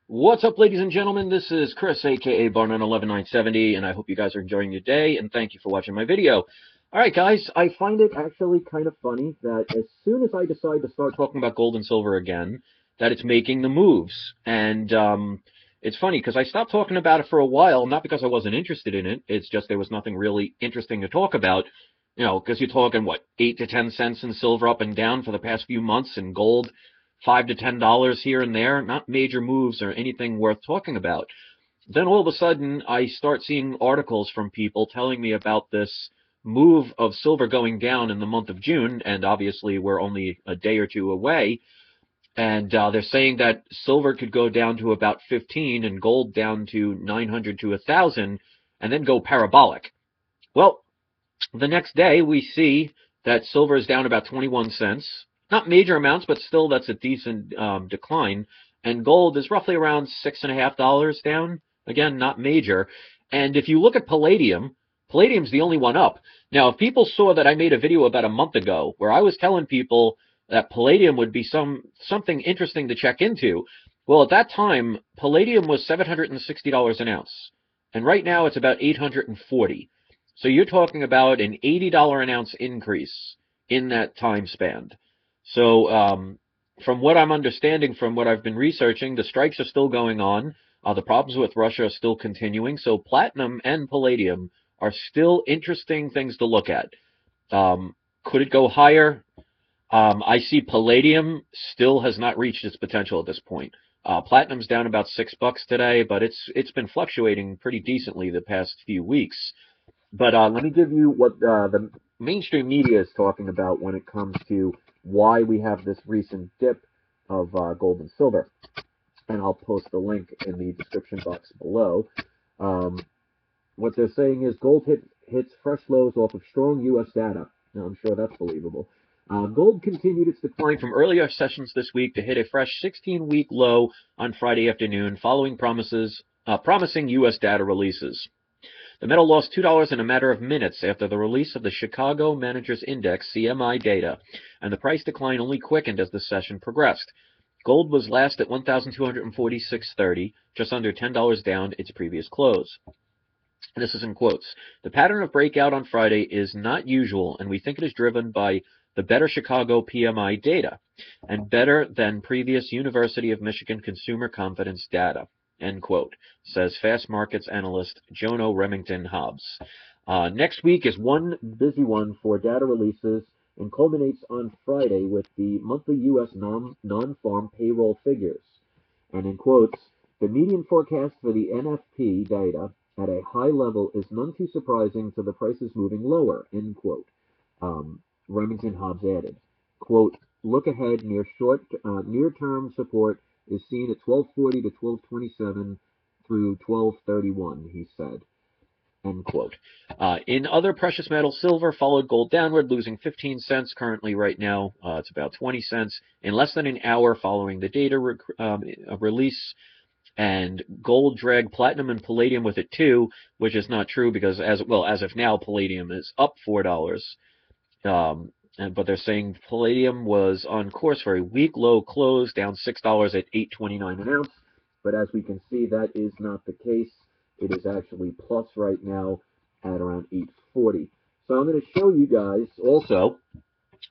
What's up, ladies and gentlemen? This is Chris, aka Barnum11970, and I hope you guys are enjoying your day, and thank you for watching my video. Alright, guys, I find it actually kind of funny that as soon as I decide to start talking about gold and silver again, that it's making the moves. And it's funny, because I stopped talking about it for a while, not because I wasn't interested in it, it's just there was nothing really interesting to talk about. You know, because you're talking, what, 8 to 10 cents in silver up and down for the past few months, and gold $5 to $10 here and there, not major moves or anything worth talking about. Then all of a sudden, I start seeing articles from people telling me about this move of silver going down in the month of June, and obviously we're only a day or two away, and they're saying that silver could go down to about 15 and gold down to 900 to 1,000, and then go parabolic. Well, the next day we see that silver is down about 21 cents. Not major amounts, but still that's a decent decline. And gold is roughly around $6.50 down. Again, not major. And if you look at palladium, palladium's the only one up. Now, if people saw that I made a video about a month ago where I was telling people that palladium would be something interesting to check into, well, at that time, palladium was $760 an ounce. And right now it's about $840. So you're talking about an $80 an ounce increase in that time span. So from what I'm understanding, from what I've been researching, the strikes are still going on. The problems with Russia are still continuing. So platinum and palladium are still interesting things to look at. Could it go higher? I see palladium still has not reached its potential at this point. Platinum's down about $6 today, but it's been fluctuating pretty decently the past few weeks. But let me give you what the mainstream media is talking about when it comes to why we have this recent dip of gold and silver. And I'll post the link in the description box below. What they're saying is gold hits fresh lows off of strong U.S. data. Now, I'm sure that's believable. Gold continued its decline from earlier sessions this week to hit a fresh 16-week low on Friday afternoon, following promising U.S. data releases. The metal lost $2 in a matter of minutes after the release of the Chicago Managers Index CMI data, and the price decline only quickened as the session progressed. Gold was last at $1,246.30, just under $10 down its previous close. This is in quotes. The pattern of breakout on Friday is not usual, and we think it is driven by the better Chicago PMI data and better than previous University of Michigan consumer confidence data. End quote, says Fast Markets analyst Jono Remington Hobbs. Next week is one busy one for data releases and culminates on Friday with the monthly U.S. non-farm payroll figures. And in quotes, the median forecast for the NFP data at a high level is none too surprising to the prices moving lower, end quote. Remington Hobbs added, quote, look ahead near-term support is seen at 1240 to 1227 through 1231, he said. End quote. In other precious metals, silver followed gold downward, losing 15 cents. Currently, right now, it's about 20 cents. In less than an hour following the data release, and gold dragged platinum and palladium with it too, which is not true because as of now, palladium is up $4. But they're saying palladium was on course for a week low close, down $6 at $8.29 an ounce. But as we can see, that is not the case. It is actually plus right now at around $8.40. So I'm going to show you guys also.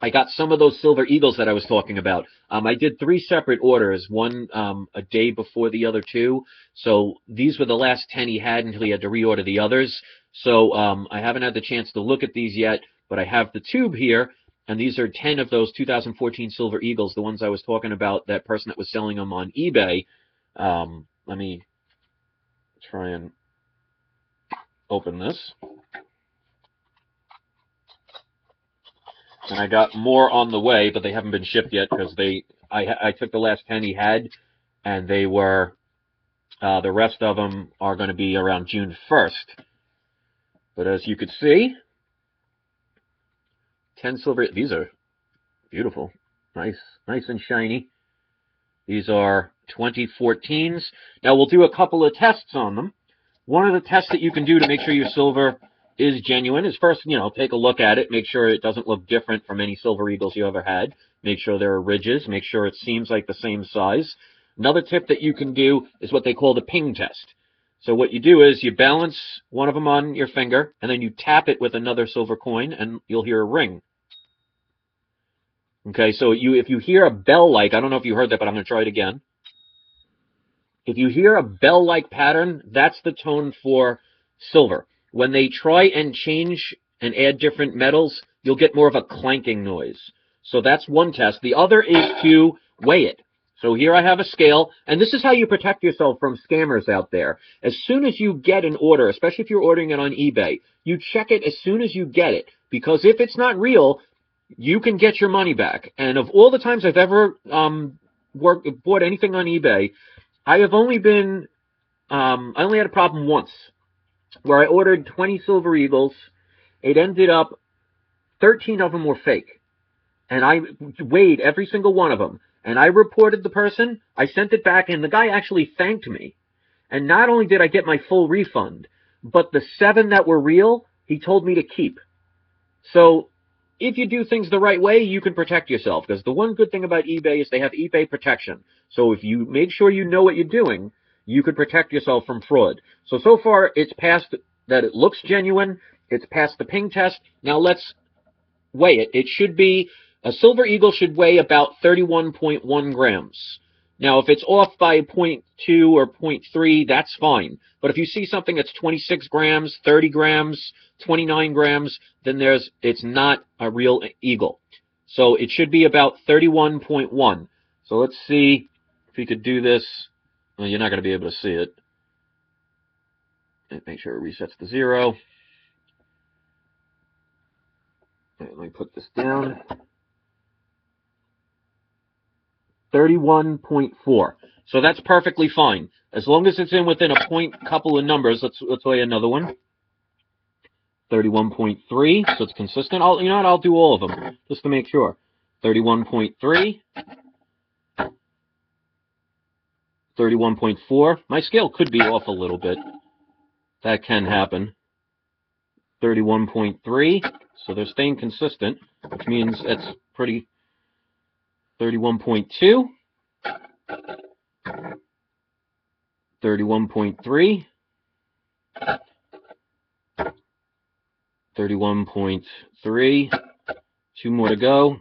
I got some of those silver eagles that I was talking about. I did 3 separate orders, one a day before the other 2. So these were the last 10 he had until he had to reorder the others. So I haven't had the chance to look at these yet, but I have the tube here. And these are 10 of those 2014 Silver Eagles, the ones I was talking about, that person that was selling them on eBay. Let me try and open this. And I got more on the way, but they haven't been shipped yet because I took the last 10 he had, and they were, the rest of them are going to be around June 1st. But as you could see, 10 silver, these are beautiful, nice and shiny. These are 2014s. Now we'll do a couple of tests on them. One of the tests that you can do to make sure your silver is genuine is first, take a look at it, make sure it doesn't look different from any Silver Eagles you ever had. Make sure there are ridges, make sure it seems like the same size. Another tip that you can do is what they call the ping test. So what you do is you balance one of them on your finger, and then you tap it with another silver coin, and you'll hear a ring. Okay, so if you hear a bell-like, I don't know if you heard that, but I'm going to try it again. If you hear a bell-like pattern, that's the tone for silver. When they try and change and add different metals, you'll get more of a clanking noise. So that's one test. The other is to weigh it. So here I have a scale, and this is how you protect yourself from scammers out there. As soon as you get an order, especially if you're ordering it on eBay, you check it as soon as you get it, because if it's not real, you can get your money back. And of all the times I've ever bought anything on eBay, I have only been, I only had a problem once, where I ordered 20 Silver Eagles. It ended up 13 of them were fake. And I weighed every single one of them. And I reported the person, I sent it back, and the guy actually thanked me. And not only did I get my full refund, but the 7 that were real, he told me to keep. So if you do things the right way, you can protect yourself. Because the one good thing about eBay is they have eBay protection. So if you make sure you know what you're doing, you could protect yourself from fraud. So far, it's passed that it looks genuine. It's passed the ping test. Now let's weigh it. It should be, a Silver Eagle should weigh about 31.1 grams. Now, if it's off by 0.2 or 0.3, that's fine. But if you see something that's 26 grams, 30 grams, 29 grams, then it's not a real eagle. So it should be about 31.1. So let's see if we could do this. Well, you're not going to be able to see it. Make sure it resets to 0. Let me put this down. 31.4. So that's perfectly fine. As long as it's in within a point couple of numbers. Let's weigh another one. 31.3. So it's consistent. You know what? I'll do all of them just to make sure. 31.3. 31.4. My scale could be off a little bit. That can happen. 31.3. So they're staying consistent, which means that's pretty. 31.2. 31.3. 31.3. 2 more to go.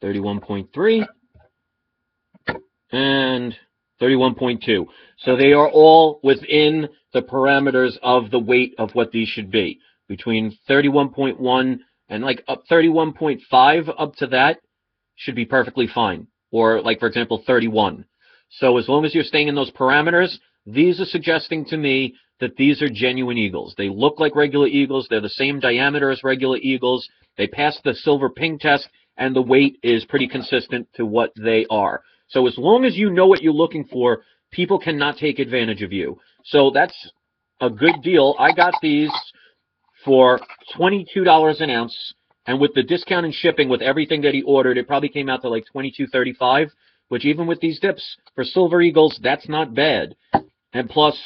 31.3. And 31.2. So they are all within the parameters of the weight of what these should be. Between 31.1 and like up 31.5 up to that should be perfectly fine. Or like, for example, 31. So as long as you're staying in those parameters, these are suggesting to me that these are genuine eagles. They look like regular eagles. They're the same diameter as regular eagles. They pass the silver ping test, and the weight is pretty consistent to what they are. So as long as you know what you're looking for, people cannot take advantage of you. So that's a good deal. I got these for $22 an ounce, and with the discount and shipping, with everything that he ordered, it probably came out to like $22.35, which even with these dips for Silver Eagles, that's not bad. And plus,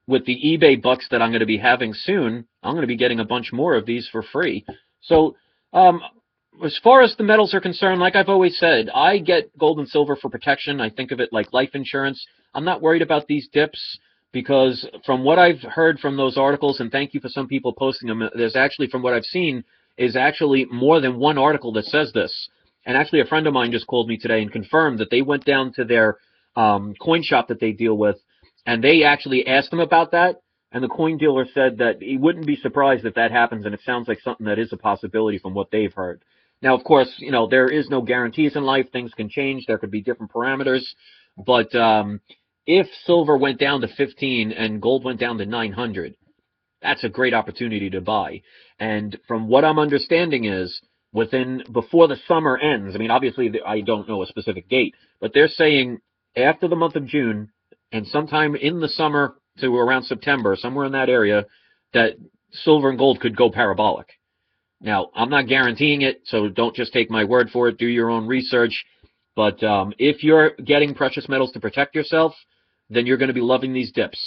with the eBay bucks that I'm going to be having soon, I'm going to be getting a bunch more of these for free. So as far as the metals are concerned, like I've always said, I get gold and silver for protection. I think of it like life insurance. I'm not worried about these dips because from what I've heard from those articles, and thank you for some people posting them, there's actually, from what I've seen, is actually more than one article that says this. And actually a friend of mine just called me today and confirmed that they went down to their coin shop that they deal with, and they actually asked them about that, and the coin dealer said that he wouldn't be surprised if that happens, and it sounds like something that is a possibility from what they've heard. Now, of course, you know, there is no guarantees in life. Things can change. There could be different parameters. But if silver went down to 15 and gold went down to 900, that's a great opportunity to buy. And from what I'm understanding is, before the summer ends, I mean, obviously, I don't know a specific date, but they're saying after the month of June and sometime in the summer to around September, somewhere in that area, that silver and gold could go parabolic. Now, I'm not guaranteeing it, so don't just take my word for it. Do your own research. But if you're getting precious metals to protect yourself, then you're going to be loving these dips.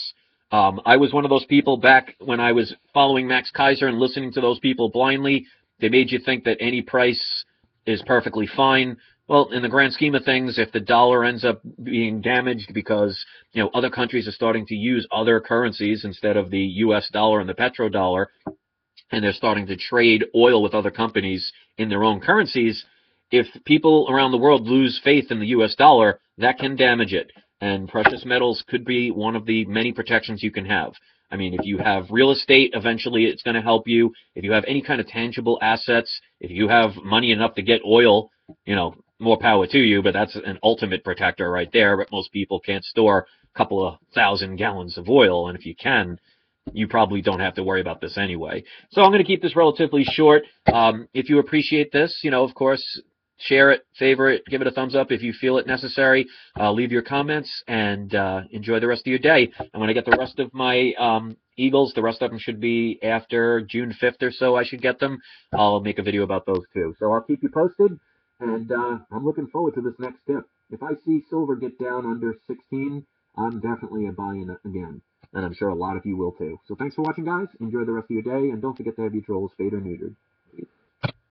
I was one of those people back when I was following Max Kaiser and listening to those people blindly. They made you think that any price is perfectly fine. Well, in the grand scheme of things, if the dollar ends up being damaged because, other countries are starting to use other currencies instead of the US dollar and the petrodollar, and they're starting to trade oil with other companies in their own currencies, if people around the world lose faith in the US dollar, that can damage it. And precious metals could be one of the many protections you can have. I mean, if you have real estate, eventually it's going to help you. If you have any kind of tangible assets, if you have money enough to get oil, more power to you, but that's an ultimate protector right there. But most people can't store a couple of 1,000 gallons of oil, and if you can, you probably don't have to worry about this anyway. So I'm going to keep this relatively short. If you appreciate this, of course, share it, favorite, give it a thumbs up if you feel it necessary. Leave your comments, and enjoy the rest of your day. And when I get the rest of my Eagles, the rest of them should be after June 5th or so, I should get them. I'll make a video about those too. So I'll keep you posted, and I'm looking forward to this next tip. If I see silver get down under 16, I'm definitely buying it again. And I'm sure a lot of you will too. So thanks for watching, guys. Enjoy the rest of your day, and don't forget to have your trolls spayed or neutered.